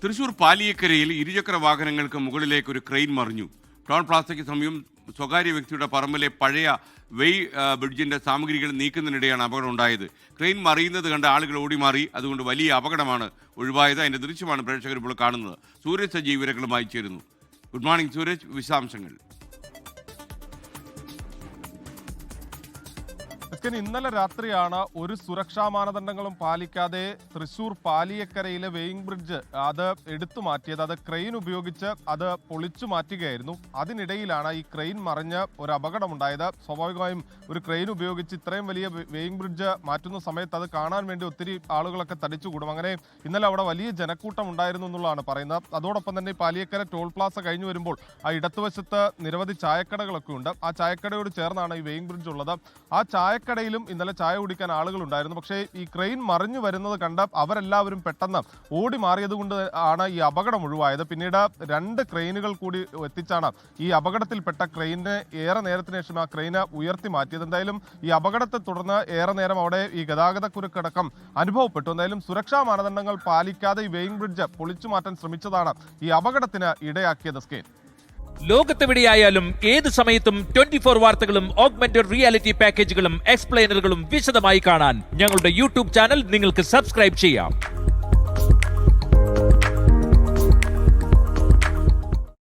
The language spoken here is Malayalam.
തൃശൂർ പാലിയക്കരയിൽ ഇരുചക്ര വാഹനങ്ങൾക്ക് മുകളിലേക്ക് ഒരു ക്രെയിൻ മറിഞ്ഞു. ടോൾ പ്ലാസയ്ക്ക് സമീപം സ്വകാര്യ വ്യക്തിയുടെ പറമ്പിലെ പഴയ വെയ് ബ്രിഡ്ജിന്റെ സാമഗ്രികൾ നീക്കുന്നതിനിടെയാണ് അപകടം ഉണ്ടായത്. ക്രെയിൻ മറിയുന്നത് കണ്ട് ആളുകൾ ഓടിമാറി. അതുകൊണ്ട് വലിയ അപകടമാണ് ഒഴിവായത്. അതിന്റെ ദൃശ്യമാണ് പ്രേക്ഷകർ ഇപ്പോൾ കാണുന്നത്. സൂരജ് സജീവ് വിവരങ്ങളുമായി ചേരുന്നു. ഗുഡ് മോർണിംഗ് സൂരജ്, വിശദാംശങ്ങൾ. ഇന്നലെ രാത്രിയാണ് ഒരു സുരക്ഷാ മാനദണ്ഡങ്ങളും പാലിക്കാതെ തൃശൂർ പാലിയക്കരയിലെ വെയിങ് ബ്രിഡ്ജ് അത് എടുത്തു മാറ്റിയത്. അത് ക്രെയിൻ ഉപയോഗിച്ച് അത് പൊളിച്ചു മാറ്റുകയായിരുന്നു. അതിനിടയിലാണ് ഈ ക്രെയിൻ മറിഞ്ഞ് ഒരു അപകടമുണ്ടായത്. സ്വാഭാവികമായും ഒരു ക്രെയിൻ ഉപയോഗിച്ച് ഇത്രയും വലിയ വെയിങ് ബ്രിഡ്ജ് മാറ്റുന്ന സമയത്ത് അത് കാണാൻ വേണ്ടി ഒത്തിരി ആളുകളൊക്കെ തടിച്ചുകൂടും. അങ്ങനെ ഇന്നലെ അവിടെ വലിയ ജനക്കൂട്ടം ഉണ്ടായിരുന്നു എന്നുള്ളതാണ് പറയുന്നത്. അതോടൊപ്പം തന്നെ പാലിയക്കര ടോൾ പ്ലാസ കഴിഞ്ഞു വരുമ്പോൾ ആ ഇടത്തുവശത്ത് നിരവധി ചായക്കടകളൊക്കെ ഉണ്ട്. ആ ചായക്കടയോട് ചേർന്നാണ് ഈ വെയിങ് ബ്രിഡ്ജ് ഉള്ളത്. ആ ചായക്കടയിലും ഇന്നലെ ചായ കുടിക്കാൻ ആളുകളുണ്ടായിരുന്നു. പക്ഷേ ഈ ക്രെയിൻ മറിഞ്ഞു വരുന്നത് കണ്ട് അവരെല്ലാവരും പെട്ടെന്ന് ഓടി മാറിയത് കൊണ്ട് ആണ് ഈ അപകടം ഒഴിവായത്. പിന്നീട് 2 ക്രെയിനുകൾ കൂടി എത്തിച്ചാണ് ഈ അപകടത്തിൽപ്പെട്ട ക്രെയിനിനെ ഏറെ നേരത്തിന് ശേഷം ആ ക്രെയിന് ഉയർത്തി മാറ്റിയത്. എന്തായാലും ഈ അപകടത്തെ തുടർന്ന് ഏറെ നേരം അവിടെ ഈ ഗതാഗതക്കുരുക്കടക്കം അനുഭവപ്പെട്ടു. എന്തായാലും സുരക്ഷാ മാനദണ്ഡങ്ങൾ പാലിക്കാതെ ഈ വെയിങ് ബ്രിഡ്ജ് പൊളിച്ചു മാറ്റാൻ ശ്രമിച്ചതാണ് ഈ അപകടത്തിന് ഇടയാക്കിയത്. സ്കെയിൽ ലോകത്തെവിടെയായാലും ഏത് സമയത്തും 24 വാർത്തകളും ഓഗ്മെന്റഡ് റിയാലിറ്റി പാക്കേജുകളും എക്സ്പ്ലെയിനറുകളും വിശദമായി കാണാൻ ഞങ്ങളുടെ യൂട്യൂബ് ചാനൽ നിങ്ങൾക്ക് സബ്സ്ക്രൈബ് ചെയ്യാം.